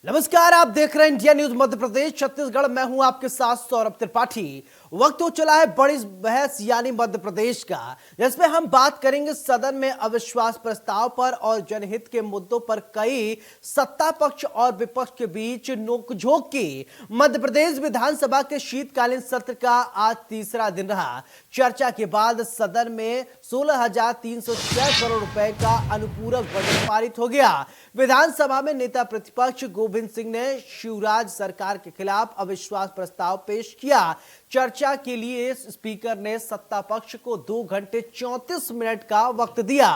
नमस्कार, आप देख रहे हैं इंडिया न्यूज मध्य प्रदेश छत्तीसगढ़। मैं हूं आपके साथ सौरभ त्रिपाठी। वक्त हो चला है बड़ी बहस यानी मध्य प्रदेश का, जिसमें हम बात करेंगे सदन में अविश्वास प्रस्ताव पर और जनहित के मुद्दों पर कई सत्ता पक्ष और विपक्ष के बीच नोकझोंक की। मध्य प्रदेश विधानसभा के शीतकालीन सत्र का आज तीसरा दिन रहा। चर्चा के बाद सदन में 16,306 करोड़ रुपए का अनुपूरक बजट पारित हो गया। विधानसभा में नेता प्रतिपक्ष गोविंद सिंह ने शिवराज सरकार के खिलाफ अविश्वास प्रस्ताव पेश किया। चर्चा के लिए स्पीकर ने सत्ता पक्ष को 2 घंटे 34 मिनट का वक्त दिया।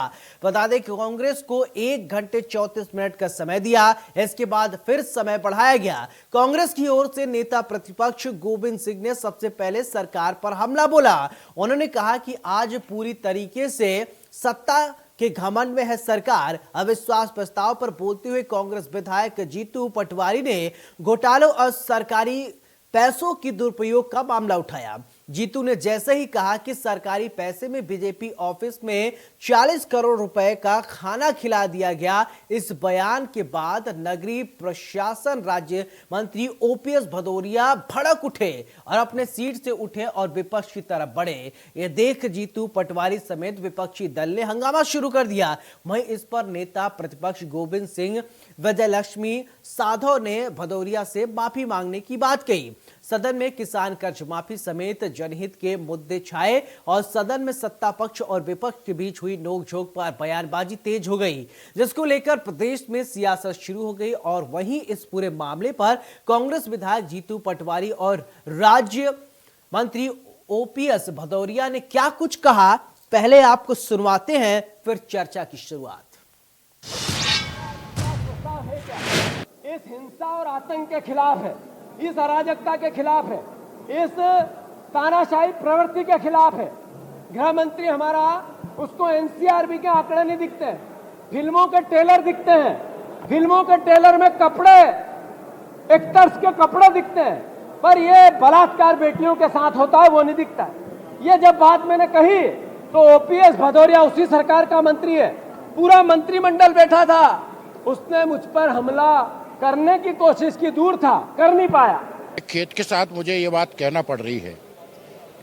बता दें कि कांग्रेस को 1 घंटे 34 मिनट का समय दिया। इसके बाद फिर समय बढ़ाया गया। कांग्रेस की ओर से नेता प्रतिपक्ष गोविंद सिंह ने सबसे पहले सरकार पर हमला बोला। उन्होंने कहा कि आज पूरी तरीके से सत्ता के घमंड में है सरकार। अविश्वास प्रस्ताव पर बोलते हुए कांग्रेस विधायक जीतू पटवारी ने घोटालों और सरकारी पैसों की दुरुपयोग का मामला उठाया। जीतू ने जैसे ही कहा कि सरकारी पैसे में बीजेपी ऑफिस में 40 करोड़ रुपए का खाना खिला दिया गया, इस बयान के बाद नगरीय प्रशासन राज्य मंत्री ओपीएस भदौरिया भड़क उठे और अपने सीट से उठे और विपक्ष की तरफ बढ़े। यह देख जीतू पटवारी समेत विपक्षी दल ने हंगामा शुरू कर दिया। वहीं इस पर नेता प्रतिपक्ष गोविंद सिंह विजयलक्ष्मी साधव ने भदौरिया से माफी मांगने की बात कही। सदन में किसान कर्ज माफी समेत जनहित के मुद्दे छाए और सदन में सत्ता पक्ष और विपक्ष के बीच हुई नोकझोंक पर बयानबाजी तेज हो गई, जिसको लेकर प्रदेश में सियासत शुरू हो गई। और वहीं इस पूरे मामले पर कांग्रेस विधायक जीतू पटवारी और राज्य मंत्री ओपीएस भदौरिया ने क्या कुछ कहा, पहले आपको सुनवाते हैं, फिर चर्चा की शुरुआत। इस हिंसा और आतंक के खिलाफ है, इस अराजकता के खिलाफ है, इस तानाशाही प्रवृत्ति के खिलाफ है। गृह मंत्री हमारा, उसको एनसीआरबी के आंकड़े नहीं दिखते हैं, फिल्मों के ट्रेलर दिखते हैं। फिल्मों के ट्रेलर में कपड़े, एक्टर्स के कपड़े दिखते हैं, पर ये बलात्कार बेटियों के साथ होता है वो नहीं दिखता है। ये जब बात मैंने कही तो ओपीएस भदौरिया उसी सरकार का मंत्री है, पूरा मंत्रिमंडल बैठा था, उसने मुझ पर हमला करने की कोशिश की, दूर था, कर नहीं पाया। खेद के साथ मुझे ये बात कहना पड़ रही है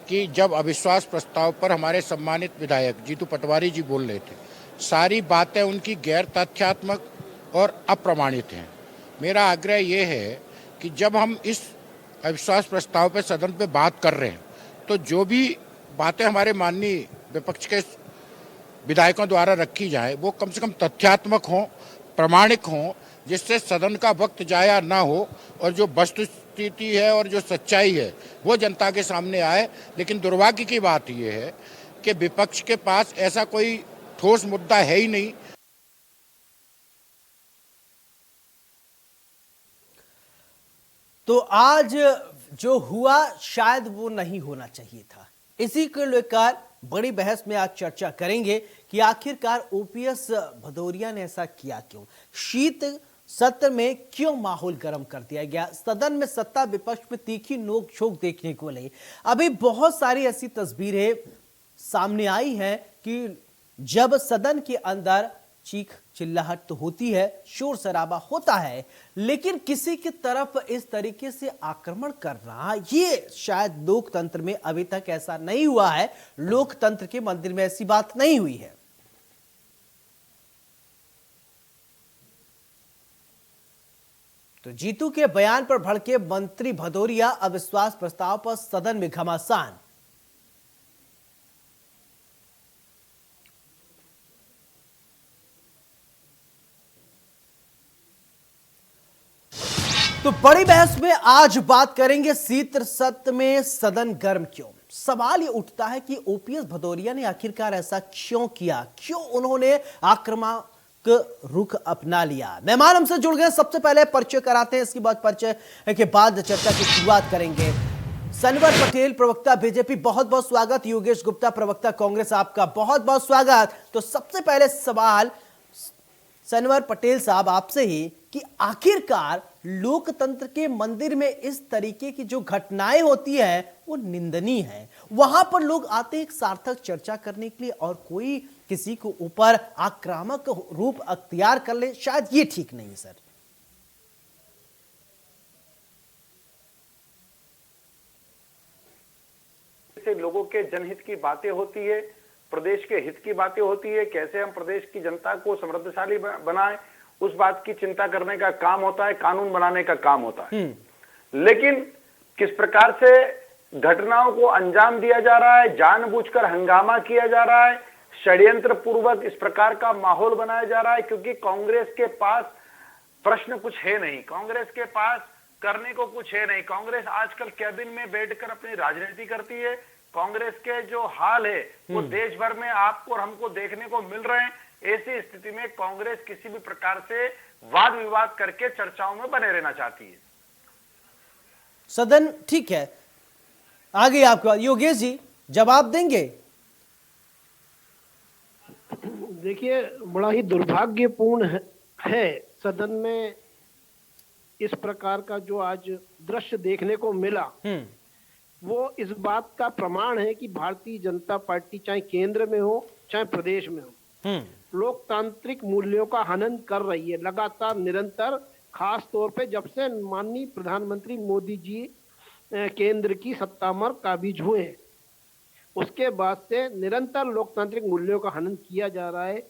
कि जब अविश्वास प्रस्ताव पर हमारे सम्मानित विधायक जीतू पटवारी जी बोल रहे थे, सारी बातें उनकी गैर तथ्यात्मक और अप्रमाणित हैं। मेरा आग्रह ये है कि जब हम इस अविश्वास प्रस्ताव पर सदन पे बात कर रहे हैं तो जो भी बातें हमारे माननीय विपक्ष के विधायकों द्वारा रखी जाए वो कम से कम तथ्यात्मक हों, प्रामाणिक हों, जिससे सदन का वक्त जाया ना हो और जो वस्तुस्थिति है और जो सच्चाई है वो जनता के सामने आए। लेकिन दुर्भाग्य की बात यह है कि विपक्ष के पास ऐसा कोई ठोस मुद्दा है ही नहीं। तो आज जो हुआ शायद वो नहीं होना चाहिए था। इसी को लेकर बड़ी बहस में आज चर्चा करेंगे कि आखिरकार ओपीएस भदौरिया ने ऐसा किया क्यों, शीत सत्र में क्यों माहौल गर्म कर दिया गया। सदन में सत्ता विपक्ष में तीखी नोक-झोंक देखने को मिली। अभी बहुत सारी ऐसी तस्वीरें सामने आई हैं कि जब सदन के अंदर चीख चिल्लाहट तो होती है, शोर शराबा होता है, लेकिन किसी की तरफ इस तरीके से आक्रमण करना, ये शायद लोकतंत्र में अभी तक ऐसा नहीं हुआ है। लोकतंत्र के मंदिर में ऐसी बात नहीं हुई है। तो जीतू के बयान पर भड़के मंत्री भदौरिया, अविश्वास प्रस्ताव पर सदन में घमासान। तो बड़ी बहस में आज बात करेंगे शीत सत्र में सदन गर्म क्यों। सवाल ये उठता है कि ओपीएस भदौरिया ने आखिरकार ऐसा क्यों किया, क्यों उन्होंने आक्रामक रुख अपना लिया। मेहमान हमसे जुड़ गए, सबसे पहले परिचय कराते हैं, इसके बाद परिचय के बाद चर्चा की शुरुआत करेंगे। सनवर पटेल प्रवक्ता बीजेपी, बहुत बहुत स्वागत। योगेश गुप्ता प्रवक्ता कांग्रेस, आपका बहुत बहुत स्वागत। तो सबसे पहले सवाल सनवर पटेल साहब आपसे ही कि आखिरकार लोकतंत्र के मंदिर में इस तरीके की जो घटनाएं होती है वो निंदनीय है। वहां पर लोग आते हैं एक सार्थक चर्चा करने के लिए और कोई किसी को ऊपर आक्रामक रूप अख्तियार कर ले, शायद ये ठीक नहीं है सर। लोगों के जनहित की बातें होती है, प्रदेश के हित की बातें होती है, कैसे हम प्रदेश की जनता को समृद्धशाली बनाएं, उस बात की चिंता करने का काम होता है, कानून बनाने का काम होता है। लेकिन किस प्रकार से घटनाओं को अंजाम दिया जा रहा है, जानबूझकर हंगामा किया जा रहा है, षड्यंत्र पूर्वक इस प्रकार का माहौल बनाया जा रहा है, क्योंकि कांग्रेस के पास प्रश्न कुछ है नहीं, कांग्रेस के पास करने को कुछ है नहीं। कांग्रेस आजकल कैबिन में बैठकर अपनी राजनीति करती है। कांग्रेस के जो हाल है वो देश भर में आपको और हमको देखने को मिल रहे हैं। ऐसी स्थिति में कांग्रेस किसी भी प्रकार से वाद विवाद करके चर्चाओं में बने रहना चाहती है। सदन ठीक है, आगे आपका योगेश जी जवाब देंगे। देखिए, बड़ा ही दुर्भाग्यपूर्ण है सदन में इस प्रकार का जो आज दृश्य देखने को मिला। वो इस बात का प्रमाण है कि भारतीय जनता पार्टी चाहे केंद्र में हो चाहे प्रदेश में हो, लोकतांत्रिक मूल्यों का हनन कर रही है लगातार, निरंतर। खास तौर पे जब से माननीय प्रधानमंत्री मोदी जी केंद्र की सत्ता में काबिज हुए हैं, उसके बाद से निरंतर लोकतांत्रिक मूल्यों का हनन किया जा रहा है।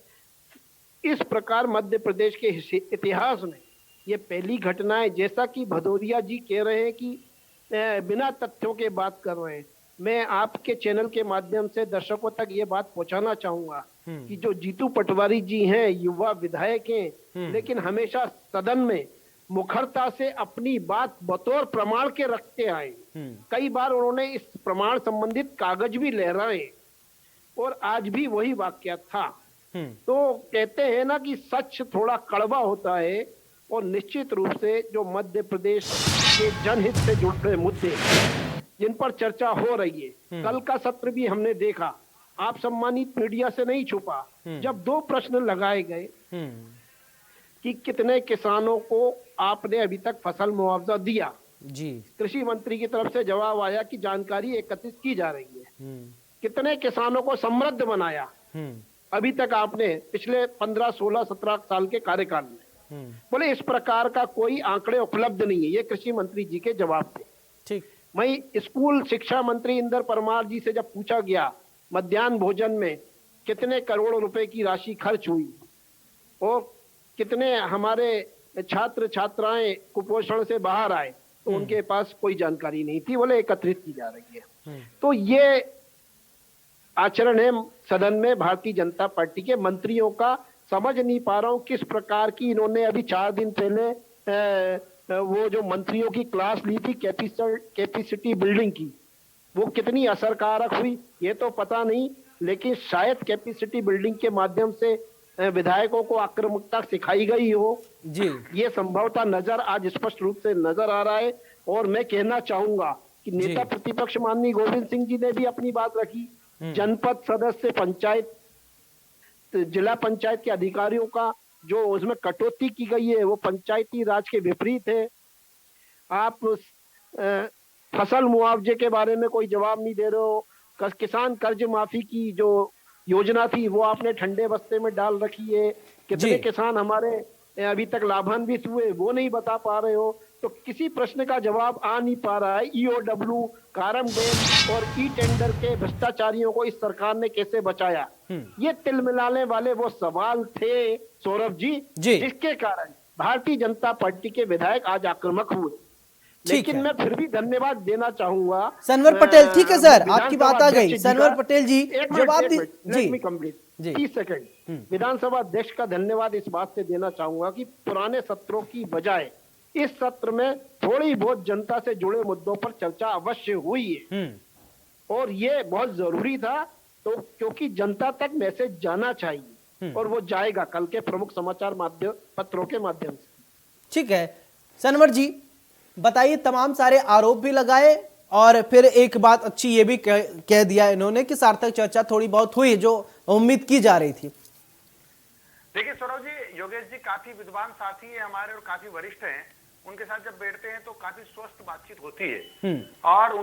इस प्रकार मध्य प्रदेश के इतिहास में ये पहली घटना है। जैसा कि भदौरिया जी कह रहे हैं कि बिना तथ्यों के बात कर रहे हैं, मैं आपके चैनल के माध्यम से दर्शकों तक ये बात पहुंचाना चाहूंगा कि जो जीतू पटवारी जी हैं, युवा विधायक हैं, लेकिन हमेशा सदन में मुखरता से अपनी बात बतौर प्रमाण के रखते आए। कई बार उन्होंने इस प्रमाण संबंधित कागज भी लहराए और आज भी वही वाक्य था। तो कहते हैं ना कि सच थोड़ा कड़वा होता है, और निश्चित रूप से जो मध्य प्रदेश के जनहित से जुड़े मुद्दे जिन पर चर्चा हो रही है, कल का सत्र भी हमने देखा, आप सम्मानित मीडिया से नहीं छुपा, जब दो प्रश्न लगाए गए कि कितने किसानों को आपने अभी तक फसल मुआवजा दिया जी, कृषि मंत्री की तरफ से जवाब आया कि जानकारी एकत्रित की जा रही है। कितने किसानों को समृद्ध बनाया अभी तक आपने पिछले 15, 16, 17 साल के कार्यकाल में? बोले इस प्रकार का कोई आंकड़े उपलब्ध नहीं है। ये कृषि मंत्री जी के जवाब थे। ठीक। वहीं स्कूल शिक्षा मंत्री इंदर परमार जी से जब पूछा गया मध्याह्न भोजन में कितने करोड़ रुपए की राशि खर्च हुई और कितने हमारे छात्र छात्राएं कुपोषण से बाहर आए, तो उनके पास कोई जानकारी नहीं थी। बोले एकत्रित की जा रही है। तो ये आचरण है सदन में भारतीय जनता पार्टी के मंत्रियों का। समझ नहीं पा रहा हूं किस प्रकार की इन्होंने अभी 4 दिन पहले वो जो मंत्रियों की क्लास ली थी कैपेसिटी बिल्डिंग की, वो कितनी असरकारक हुई ये तो पता नहीं, लेकिन शायद कैपेसिटी बिल्डिंग के माध्यम से विधायकों को आक्रामकता सिखाई गई हो जी, ये संभवतः नजर आज स्पष्ट रूप से नजर आ रहा है। और मैं कहना चाहूंगा कि नेता प्रतिपक्ष माननीय गोविंद सिंह जी ने भी अपनी बात रखी। जनपद सदस्य, पंचायत, जिला पंचायत के अधिकारियों का जो उसमें कटौती की गई है वो पंचायती राज के विपरीत है। आप फसल मुआवजे के बारे में कोई जवाब नहीं दे रहे हो। किसान कर्ज माफी की जो योजना थी वो आपने ठंडे बस्ते में डाल रखी है। कितने किसान हमारे अभी तक लाभान्वित हुए वो नहीं बता पा रहे हो। तो किसी प्रश्न का जवाब आ नहीं पा रहा है। ईओडब्ल्यू, कारम डैम और ई टेंडर के भ्रष्टाचारियों को इस सरकार ने कैसे बचाया, ये तिल मिलाने वाले वो सवाल थे सौरभ जी, जिसके कारण भारतीय जनता पार्टी के विधायक आज आक्रामक हुए। लेकिन मैं फिर भी धन्यवाद देना चाहूंगा सनवर पटेल। ठीक है सर, आपकी बात आ गई। सनवर पटेल जी जवाब दी जी, 30 सेकंड। विधानसभा अध्यक्ष का धन्यवाद इस बात से देना चाहूंगा कि पुराने सत्रों की बजाय इस सत्र में थोड़ी बहुत जनता से जुड़े मुद्दों पर चर्चा अवश्य हुई है और ये बहुत जरूरी था। तो क्योंकि जनता तक मैसेज जाना चाहिए और वो जाएगा कल के प्रमुख समाचार माध्यम पत्रों के माध्यम से। ठीक है सनवर जी, बताइए। तमाम सारे आरोप भी लगाए और फिर एक बात अच्छी ये भी कह दिया इन्होंने कि सार्थक चर्चा थोड़ी बहुत हुई जो उम्मीद की जा रही थी। देखिए सौरभ जी, योगेश जी काफी विद्वान साथी है हमारे और काफी वरिष्ठ हैं। उनके साथ जब बैठते हैं तो काफी स्वस्थ बातचीत होती है और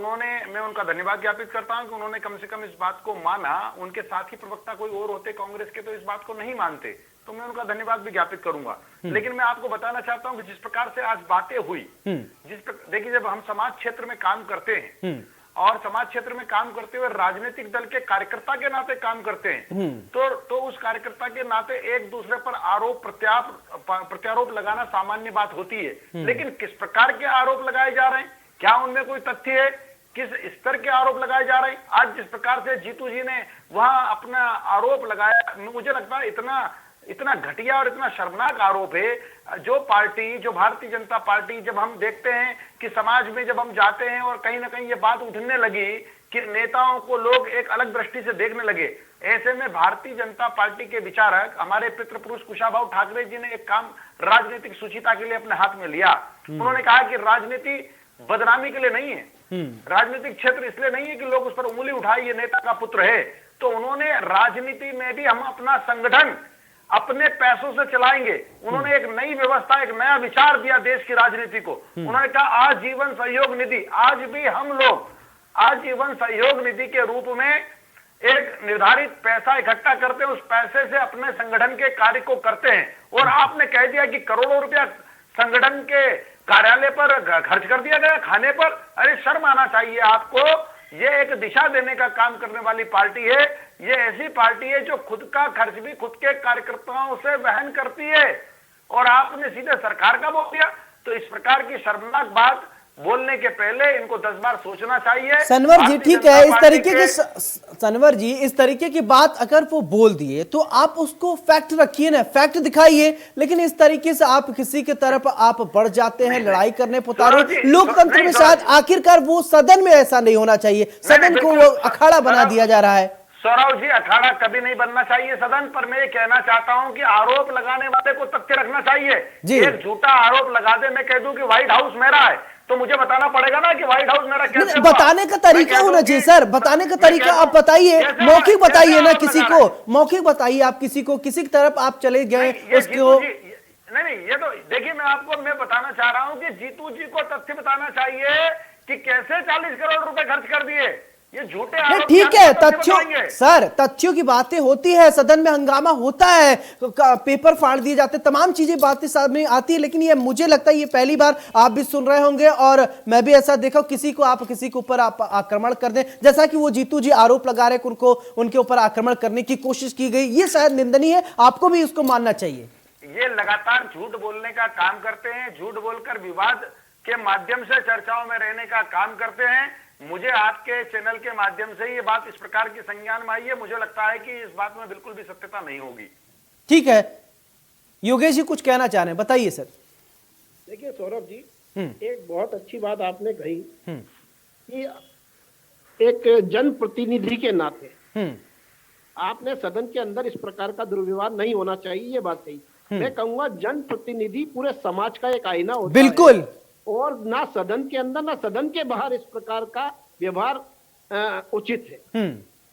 मैं उनका धन्यवाद ज्ञापित करता हूं कि उन्होंने कम से कम इस बात को माना। उनके साथी प्रवक्ता कोई और होते कांग्रेस के तो इस बात को नहीं मानते, तो मैं उनका धन्यवाद भी ज्ञापित करूंगा। लेकिन मैं आपको बताना चाहता हूं कि जिस प्रकार से आज बातें हुई, देखिए जब हम समाज क्षेत्र में काम करते हैं और समाज क्षेत्र में काम करते हुए राजनीतिक दल के कार्यकर्ता के नाते काम करते हैं, तो उस कार्यकर्ता के नाते एक दूसरे पर आरोप प्रत्यारोप लगाना सामान्य बात होती है। लेकिन किस प्रकार के आरोप लगाए जा रहे हैं, क्या उनमें कोई तथ्य है, किस स्तर के आरोप लगाए जा रहे हैं? आज जिस प्रकार से जीतू जी ने वहां अपना आरोप लगाया, मुझे लगता है इतना घटिया और इतना शर्मनाक आरोप है। जो पार्टी, जो भारतीय जनता पार्टी, जब हम देखते हैं कि समाज में जब हम जाते हैं और कहीं ना कहीं ये बात उठने लगी कि नेताओं को लोग एक अलग दृष्टि से देखने लगे, ऐसे में भारतीय जनता पार्टी के विचारक हमारे पितृपुरुष कुशाभाऊ ठाकरे जी ने एक काम राजनीतिक सुचिता के लिए अपने हाथ में लिया। उन्होंने कहा कि राजनीति बदनामी के लिए नहीं है, राजनीतिक क्षेत्र इसलिए नहीं है कि लोग उस पर उंगली उठाए ये नेता का पुत्र है। तो उन्होंने राजनीति में भी हम अपना संगठन अपने पैसों से चलाएंगे। उन्होंने एक नई व्यवस्था, एक नया विचार दिया देश की राजनीति को। उन्होंने कहा आजीवन सहयोग निधि, आज भी हम लोग आजीवन सहयोग निधि के रूप में एक निर्धारित पैसा इकट्ठा करते हैं, उस पैसे से अपने संगठन के कार्य को करते हैं। और आपने कह दिया कि करोड़ों रुपया संगठन के कार्यालय पर खर्च कर दिया गया, खाने पर। अरे शर्म आना चाहिए आपको। ये एक दिशा देने का काम करने वाली पार्टी है। ये ऐसी पार्टी है जो खुद का खर्च भी खुद के कार्यकर्ताओं से वहन करती है, और आपने सीधे सरकार का बोल दिया। तो इस प्रकार की शर्मनाक बात बोलने के पहले इनको 10 बार सोचना चाहिए। सनवर जी ठीक है, इस तरीके की सनवर जी इस तरीके की बात अगर वो बोल दिए तो आप उसको फैक्ट रखिए ना, फैक्ट दिखाइए। लेकिन इस तरीके से आप किसी की तरफ आप बढ़ जाते हैं, लड़ाई करने पुतारो। लोकतंत्र में शायद आखिरकार वो सदन में ऐसा नहीं होना चाहिए, सदन को वो अखाड़ा बना दिया जा रहा है। सौरभ जी, अखाड़ा कभी नहीं बनना चाहिए सदन पर। मैं ये कहना चाहता हूं कि आरोप लगाने वाले को तथ्य रखना चाहिए। एक झूठा आरोप लगा दे, मैं कह दूं कि व्हाइट हाउस मेरा है, तो मुझे बताना पड़ेगा ना कि व्हाइट हाउस मेरा कैसे हुआ। बताने का तरीका होना चाहिए सर, बताने का तरीका आप बताइए, मौखिक बताइए ना किसी को, मौखिक बताइए आप किसी को, किसी की तरफ आप चले गए उसको। नहीं, ये तो देखिए, मैं बताना चाह रहा हूं कि जीतू जी को तथ्य बताना चाहिए कि कैसे 40 करोड़ रुपए खर्च कर दिए। ये झूठे आरोप। ठीक है, तथ्यों सर, तथ्यों की बातें होती है, सदन में हंगामा होता है, पेपर फाड़ दिए जाते, तमाम चीजें बातें सामने आती है। लेकिन ये मुझे लगता है ये पहली बार आप भी सुन रहे होंगे, और मैं भी ऐसा देखा किसी के ऊपर आप आक्रमण कर दें, जैसा कि वो जीतू जी आरोप लगा रहे, उनके ऊपर आक्रमण करने की कोशिश की गई। ये शायद निंदनीय है, आपको भी इसको मानना चाहिए। ये लगातार झूठ बोलने का काम करते हैं, झूठ बोलकर विवाद के माध्यम से चर्चाओं में रहने का काम करते हैं। मुझे आपके चैनल के माध्यम से ये बात इस प्रकार की संज्ञान में आई है, मुझे लगता है कि इस बात में बिल्कुल भी सत्यता नहीं होगी। ठीक है, योगेश जी कुछ कहना चाह रहे हैं, बताइए सर। देखिए सौरभ जी, एक बहुत अच्छी बात आपने कही कि एक जनप्रतिनिधि के नाते आपने सदन के अंदर इस प्रकार का दुर्व्यवहार नहीं होना चाहिए, ये बात कही। मैं कहूंगा जनप्रतिनिधि पूरे समाज का एक आईना होता है। बिल्कुल। और ना सदन के अंदर ना सदन के बाहर इस प्रकार का व्यवहार उचित है।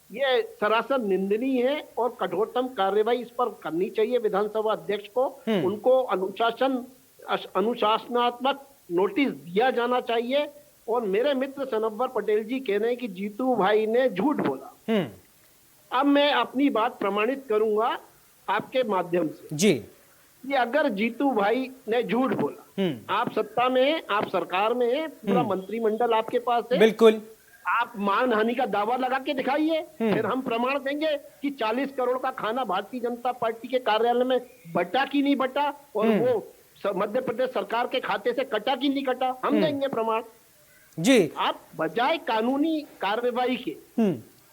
ये सरासर निंदनीय है और कठोरतम कार्रवाई इस पर करनी चाहिए विधानसभा अध्यक्ष को। उनको अनुशासनात्मक नोटिस दिया जाना चाहिए। और मेरे मित्र सनवर पटेल जी कह रहे हैं कि जीतू भाई ने झूठ बोला। अब मैं अपनी बात प्रमाणित करूंगा आपके माध्यम से जी, कि अगर जीतू भाई ने झूठ बोला, आप सत्ता में हैं, आप सरकार में हैं, पूरा मंत्रिमंडल आपके पास है, बिल्कुल, आप मानहानि का दावा लगा के दिखाइए, फिर हम प्रमाण देंगे कि 40 करोड़ का खाना भारतीय जनता पार्टी के कार्यालय में बटा कि नहीं बटा, और वो मध्य प्रदेश सरकार के खाते से कटा कि नहीं कटा, हम देंगे प्रमाण जी। आप बजाय कानूनी कार्रवाई के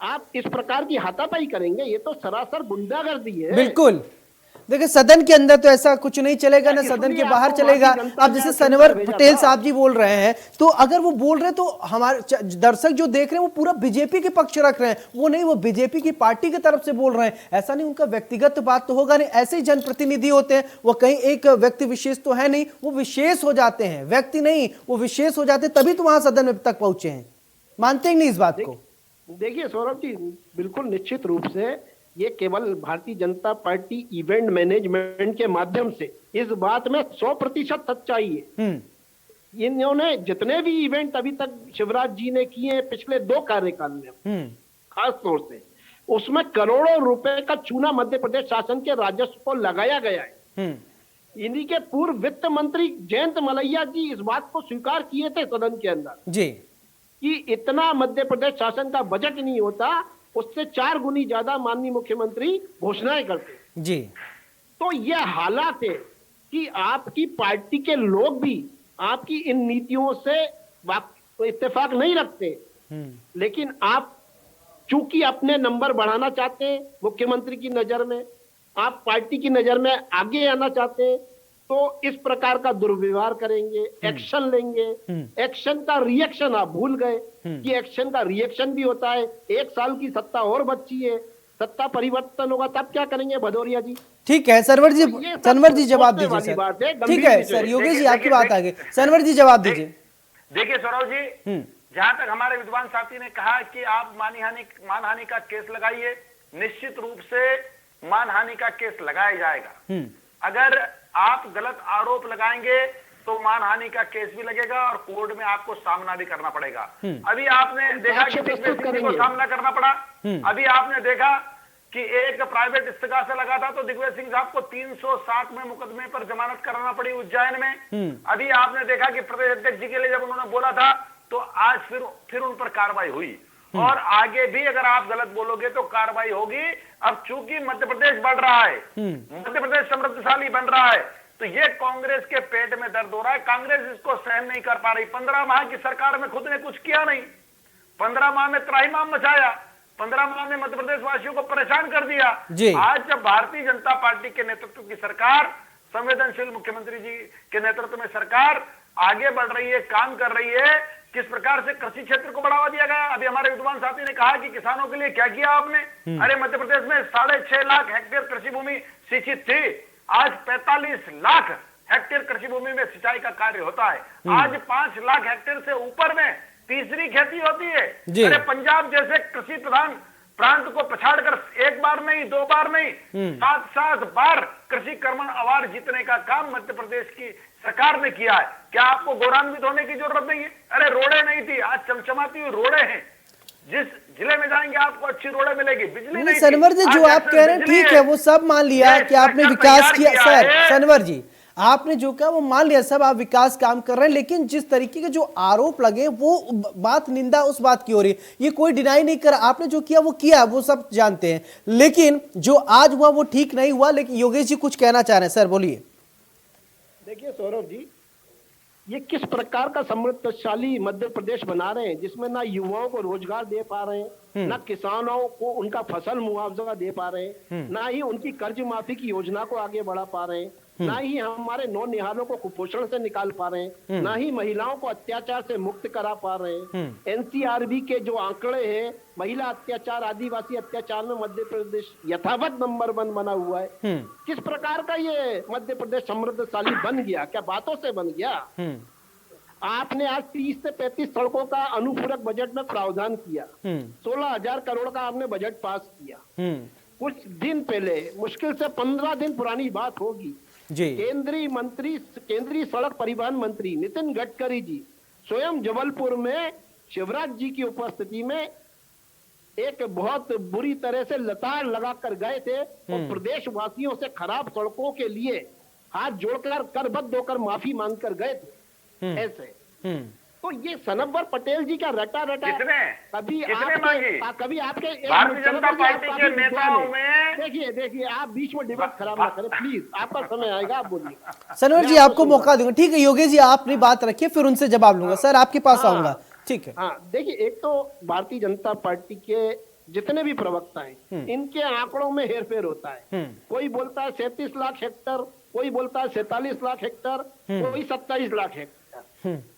आप इस प्रकार की हाथापाई करेंगे, ये तो सरासर गुंडागर्दी है। बिल्कुल। देखिए सदन के अंदर तो ऐसा कुछ नहीं चलेगा ना, सदन के बाहर चलेगा। अब जैसे सनवर पटेल साहब जी बोल रहे हैं, तो अगर वो बोल रहे हैं तो हमारे दर्शक जो देख रहे हैं वो पूरा बीजेपी के पक्ष रख रहे हैं, वो नहीं, वो बीजेपी की पार्टी की तरफ से बोल रहे हैं। ऐसा नहीं, उनका व्यक्तिगत बात तो होगा नहीं, ऐसे ही जनप्रतिनिधि होते हैं, वो कहीं एक व्यक्ति विशेष तो है नहीं, वो विशेष हो जाते हैं, व्यक्ति नहीं, वो विशेष हो जाते हैं, तभी तो वहां सदन में तक पहुंचे हैं। मानते हैं नहीं इस बात को? देखिए सौरभ जी, बिल्कुल निश्चित रूप से ये केवल Bharatiya Janata party event management के माध्यम से इस बात में 100% सच्चाई है। इन्होंने जितने भी इवेंट अभी तक शिवराज जी ने किए हैं पिछले 2 कार्यकाल में, खास तौर से उसमें करोड़ों रुपए का चूना मध्य प्रदेश शासन के राजस्व को लगाया गया है। इन्हीं के पूर्व वित्त मंत्री जयंत मलैया जी इस बात को स्वीकार किए थे सदन के अंदर जी, कि इतना मध्य प्रदेश शासन का बजट नहीं होता, उससे 4 गुनी ज्यादा माननीय मुख्यमंत्री घोषणाएं करते। जी। तो यह हालात है कि आपकी पार्टी के लोग भी आपकी इन नीतियों से इत्तेफाक नहीं रखते, लेकिन आप चूंकि अपने नंबर बढ़ाना चाहते हैं मुख्यमंत्री की नजर में, आप पार्टी की नजर में आगे आना चाहते हैं, तो इस प्रकार का दुर्व्यवहार करेंगे, एक्शन लेंगे। एक्शन का रिएक्शन आप भूल गए कि एक्शन का रिएक्शन भी होता है। 1 साल की सत्ता और बची है, सत्ता परिवर्तन होगा तब क्या करेंगे भदौरिया जी? ठीक है सनवर जी, तो ये सब सनवर जी जवाब सोचने दीजिए वाली बात है, सर। ठीक गंभीर है विषय सर, है। योगेश जी देखिए, आपकी बात देखिए, आगे, सनवर जी जवाब दीजिए। देखिए सौरभ जी, जहां तक हमारे विद्वान साथी ने कहा कि आप मानहानि का केस लगाइए, निश्चित रूप से मानहानि का केस लगाया जाएगा। अगर आप गलत आरोप लगाएंगे तो मानहानि का केस भी लगेगा और कोर्ट में आपको सामना भी करना पड़ेगा। अभी आपने देखा कि दिग्विजय सिंह जी को सामना करना पड़ा। अभी आपने देखा कि एक प्राइवेट इस्तेगासा लगा था तो दिग्विजय सिंह साहब को 307 में मुकदमे पर जमानत कराना पड़ी उज्जैन में। अभी आपने देखा कि प्रदेश अध्यक्ष जी के लिए जब उन्होंने बोला था तो आज फिर उन पर कार्रवाई हुई, और आगे भी अगर आप गलत बोलोगे तो कार्रवाई होगी। अब चूंकि मध्य प्रदेश बढ़ रहा है, मध्य प्रदेश समृद्धशाली बन रहा है, तो ये कांग्रेस के पेट में दर्द हो रहा है। कांग्रेस इसको सहन नहीं कर पा रही। 15 माह की सरकार में खुद ने कुछ किया नहीं, 15 माह में त्राहिमाम मचाया, 15 माह में मध्य प्रदेश वासियों को परेशान कर दिया। आज जब भारतीय जनता पार्टी के नेतृत्व की सरकार, संवेदनशील मुख्यमंत्री जी के नेतृत्व में सरकार आगे बढ़ रही है, काम कर रही है, किस प्रकार से कृषि क्षेत्र को बढ़ावा दिया गया। अभी हमारे विद्वान साथी ने कहा कि किसानों के लिए क्या किया आपने। अरे मध्य प्रदेश में 6.5 लाख हेक्टेयर कृषि भूमि सिंचित थी, आज 45 लाख हेक्टेयर कृषि भूमि में सिंचाई का कार्य होता है। आज 5 लाख हेक्टेयर से ऊपर में तीसरी खेती होती है। अरे पंजाब जैसे कृषि प्रधान प्रांत को पछाड़कर 1 बार नहीं 2 बार नहीं 7 बार कृषि कर्मण अवार्ड जीतने का काम मध्य प्रदेश की सरकार ने किया है। क्या आपको गौरवान्वित होने की जरूरत नहीं है? अरे रोडे नहीं थी, आज चमचमाती हुई रोडे हैं। जिस जिले में जाएंगे आपको अच्छी रोडे मिलेगी। बिजली नहीं, सनवर जी जो आप कह रहे हैं ठीक है, वो सब मान लिया कि आपने विकास किया। सर सनवर जी आपने जो कहा वो मान लिया, सब आप विकास काम कर रहे हैं, लेकिन जिस तरीके के जो आरोप लगे वो बात निंदा उस बात की हो रही है, ये कोई डिनाई नहीं कर। आपने जो किया वो किया, वो सब जानते हैं, लेकिन जो आज हुआ वो ठीक नहीं हुआ। लेकिन योगेश जी कुछ कहना चाह रहे हैं, सर बोलिए। देखिए सौरभ जी, ये किस प्रकार का समृद्धशाली मध्य प्रदेश बना रहे हैं, जिसमें ना युवाओं को रोजगार दे पा रहे हैं, ना किसानों को उनका फसल मुआवजा दे पा रहे हैं, ना ही उनकी कर्ज माफी की योजना को आगे बढ़ा पा रहे हैं, ना ही हमारे नौनिहालों को कुपोषण से निकाल पा रहे हैं, ना ही महिलाओं को अत्याचार से मुक्त करा पा रहे हैं। एनसीआरबी के जो आंकड़े हैं, महिला अत्याचार, आदिवासी अत्याचार में मध्य प्रदेश यथावत नंबर 1 बना हुआ है। किस प्रकार का ये मध्य प्रदेश समृद्धशाली बन गया? क्या बातों से बन गया? आपने आज 30 से 35 सड़कों का अनुपूरक बजट में प्रावधान किया, 16,000 करोड़ का आपने बजट पास किया। कुछ दिन पहले, मुश्किल से 15 दिन पुरानी बात होगी, केंद्रीय सड़क परिवहन मंत्री नितिन गडकरी जी स्वयं जबलपुर में शिवराज जी की उपस्थिति में एक बहुत बुरी तरह से लताड़ लगाकर गए थे और प्रदेशवासियों से खराब सड़कों के लिए हाथ जोड़कर करबद्ध होकर माफी मांगकर गए थे। ऐसे तो ये सनवर पटेल जी का रटा कभी आपके भारतीय जनता पार्टी के नेताओं में देखिए आप बीच में डिबेट खराब ना करें प्लीज, आपका समय आएगा, आप बोलिए। सनवर जी आपको मौका दूंगा। ठीक है योगेश जी आप अपनी बात रखिए, फिर उनसे जवाब लूंगा। सर आपके पास आऊंगा। ठीक है। हाँ देखिए, एक तो भारतीय जनता पार्टी के जितने भी प्रवक्ता हैं, इनके आंकड़ों में हेरफेर होता है। कोई बोलता है 37 लाख हेक्टर, कोई बोलता है 47 लाख हेक्टर, कोई 27 लाख हेक्टर।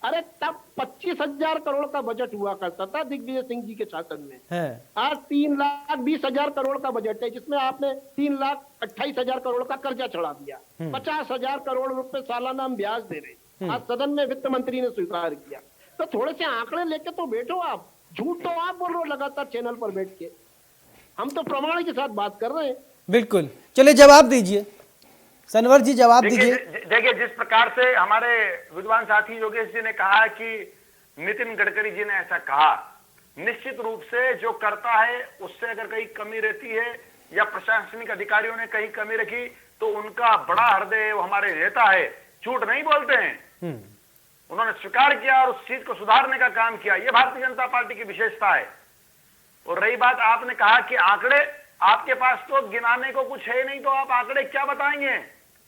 अरे तब 25,000 करोड़ का बजट हुआ करता था दिग्विजय सिंह जी के शासन में। आज 3,20,000 करोड़ का बजट है, जिसमें आपने 3,28,000 करोड़ का कर्जा चढ़ा दिया। 50,000 करोड़ रुपए सालाना हम ब्याज दे रहे। आज सदन में वित्त मंत्री ने स्वीकार किया। तो थोड़े से आंकड़े लेके तो बैठो आप, झूठ तो आप बोल रहे हो लगातार चैनल पर बैठ के, हम तो प्रमाण के साथ बात कर रहे हैं। बिल्कुल, चलिए जवाब दीजिए सनवर जी, जवाब दीजिए। देखिए जिस प्रकार से हमारे विद्वान साथी योगेश जी ने कहा कि नितिन गडकरी जी ने ऐसा कहा, निश्चित रूप से जो करता है उससे अगर कहीं कमी रहती है या प्रशासनिक अधिकारियों ने कहीं कमी रखी तो उनका बड़ा हृदय वो हमारे नेता है, झूठ नहीं बोलते हैं। उन्होंने स्वीकार किया और उस चीज को सुधारने का काम किया। ये भारतीय जनता पार्टी की विशेषता है। और रही बात, आपने कहा कि आंकड़े, आपके पास तो गिनाने को कुछ है नहीं, तो आप आंकड़े क्या बताएंगे?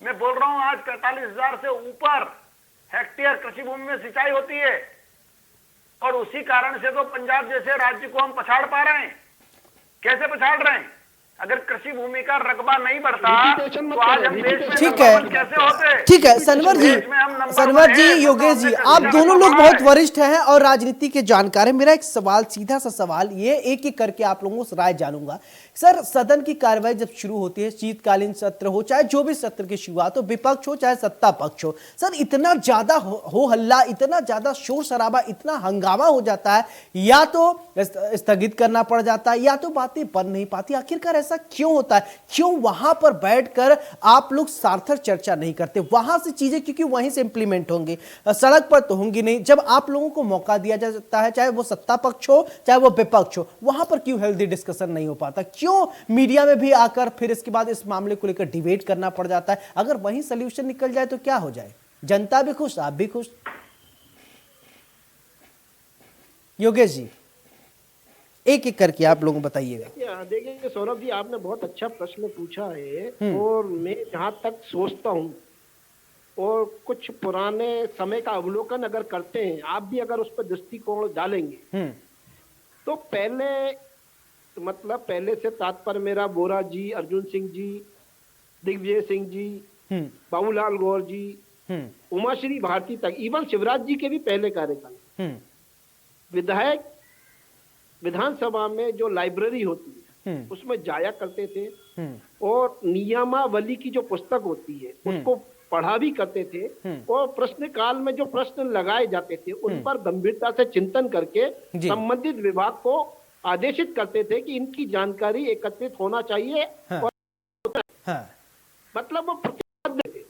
मैं बोल रहा हूं, आज 45,000 से ऊपर हेक्टेयर कृषि भूमि में सिंचाई होती है, और उसी कारण से तो पंजाब जैसे राज्य को हम पछाड़ पा रहे हैं। कैसे पछाड़ रहे हैं? अगर कृषि भूमि का रकबा नहीं बढ़ता तो आज हम देश में ठीक है, कैसे होते? ठीक है सनवर जी, योगेश जी, आप दोनों लोग बहुत वरिष्ठ हैं और राजनीति के जानकार हैं। मेरा एक सवाल, सीधा सा सवाल, ये एक एक करके आप लोगों से राय जानूंगा। सर, सदन की कार्रवाई जब शुरू होती है, शीतकालीन सत्र हो चाहे जो भी सत्र की शुरुआत हो, विपक्ष हो चाहे सत्ता पक्ष हो, सर इतना ज्यादा हो हल्ला, इतना ज्यादा शोर शराबा, इतना हंगामा हो जाता है, या तो स्थगित करना पड़ जाता है या तो बातें बन नहीं पाती। आखिरकार ऐसा क्यों होता है? क्यों वहां पर बैठकर आप लोग सार्थक चर्चा नहीं करते? वहां से चीजें क्योंकि वहीं से इंप्लीमेंट होंगी, सड़क पर तो होंगी नहीं। जब आप लोगों को मौका दिया जाता है, चाहे वो सत्ता पक्ष हो चाहे वो विपक्ष हो, वहां पर क्यों हेल्दी डिस्कशन नहीं हो पाता? क्यों मीडिया में भी आकर फिर इसके बाद इस मामले को लेकर डिबेट करना पड़ जाता है? अगर वहीं सोल्यूशन निकल जाए तो क्या हो जाए? जनता भी खुश, आप भी खुश। योगेश जी, एक एक करके आप लोगों को बताइएगा। देखिए सौरभ जी, आपने बहुत अच्छा प्रश्न पूछा है, और मैं जहां तक सोचता हूं और कुछ पुराने समय का अवलोकन अगर करते हैं, आप भी अगर उस पर दृष्टिकोण डालेंगे, तो पहले से तात्पर्य मेरा बोरा जी, अर्जुन सिंह जी, दिग्विजय सिंह जी, बाबूलाल गौर जी, उमाश्री भारती तक, इवन शिवराज जी के भी पहले कार्यकाल विधायक विधानसभा में जो लाइब्रेरी होती है उसमें जाया करते थे, और नियमावली की जो पुस्तक होती है उसको पढ़ा भी करते थे, और प्रश्न काल में जो प्रश्न लगाए जाते थे उन पर गंभीरता से चिंतन करके संबंधित विभाग को आदेशित करते थे कि इनकी जानकारी एकत्रित होना चाहिए। और मतलब वो प्रतिबद्ध थे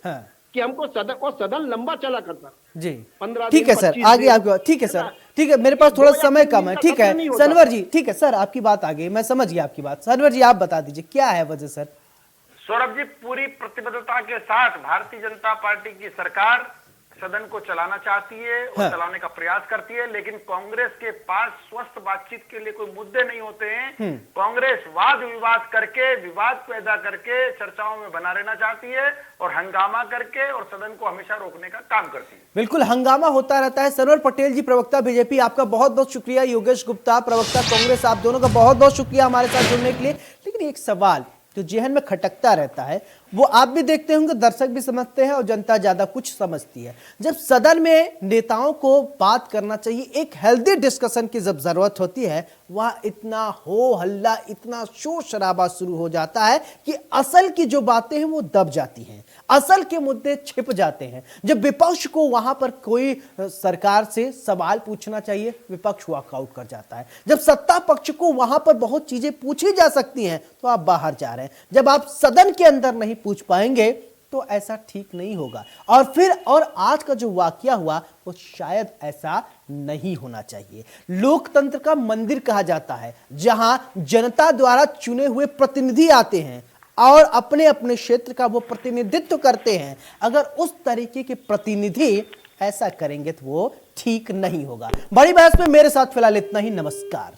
कि हमको सदन लंबा चला करता जी। 15 ठीक है सर, आगे आपकी, ठीक है सर, ठीक है, मेरे पास थोड़ा समय कम है। ठीक है सनवर जी, ठीक है सर, आपकी बात आ गई, मैं समझ गया आपकी बात। सनवर जी, आप बता दीजिए क्या है वजह? सर सौरभ जी, पूरी प्रतिबद्धता के साथ भारतीय जनता पार्टी की सरकार सदन को चलाना चाहती है और चलाने का प्रयास करती है, लेकिन कांग्रेस के पास स्वस्थ बातचीत के लिए कोई मुद्दे नहीं होते हैं। कांग्रेस वाद विवाद करके, विवाद पैदा करके चर्चाओं में बना रहना चाहती है और हंगामा करके और सदन को हमेशा रोकने का काम करती है। बिल्कुल हंगामा होता रहता है। सनवर पटेल जी, प्रवक्ता बीजेपी, आपका बहुत बहुत शुक्रिया। योगेश गुप्ता, प्रवक्ता कांग्रेस, आप दोनों का बहुत बहुत शुक्रिया हमारे साथ जुड़ने के लिए। लेकिन एक सवाल जो जेहन में खटकता रहता है, वो आप भी देखते होंगे, दर्शक भी समझते हैं और जनता ज्यादा कुछ समझती है। जब सदन में नेताओं को बात करना चाहिए, एक हेल्दी डिस्कशन की जब जरूरत होती है, वह इतना हो हल्ला, इतना शोर शराबा शुरू हो जाता है कि असल की जो बातें हैं वो दब जाती हैं, असल के मुद्दे छिप जाते हैं। जब विपक्ष को वहां पर कोई सरकार से सवाल पूछना चाहिए, विपक्ष वॉकआउट कर जाता है। जब सत्ता पक्ष को वहां पर बहुत चीजें पूछी जा सकती हैं तो आप बाहर जा रहे हैं। जब आप सदन के अंदर नहीं पूछ पाएंगे तो ऐसा ठीक नहीं होगा। और आज का जो वाकया हुआ वो शायद ऐसा नहीं होना चाहिए। लोकतंत्र का मंदिर कहा जाता है, जहां जनता द्वारा चुने हुए प्रतिनिधि आते हैं और अपने अपने क्षेत्र का वो प्रतिनिधित्व करते हैं। अगर उस तरीके के प्रतिनिधि ऐसा करेंगे तो वो ठीक नहीं होगा। बड़ी बहस में मेरे साथ फिलहाल इतना ही। नमस्कार।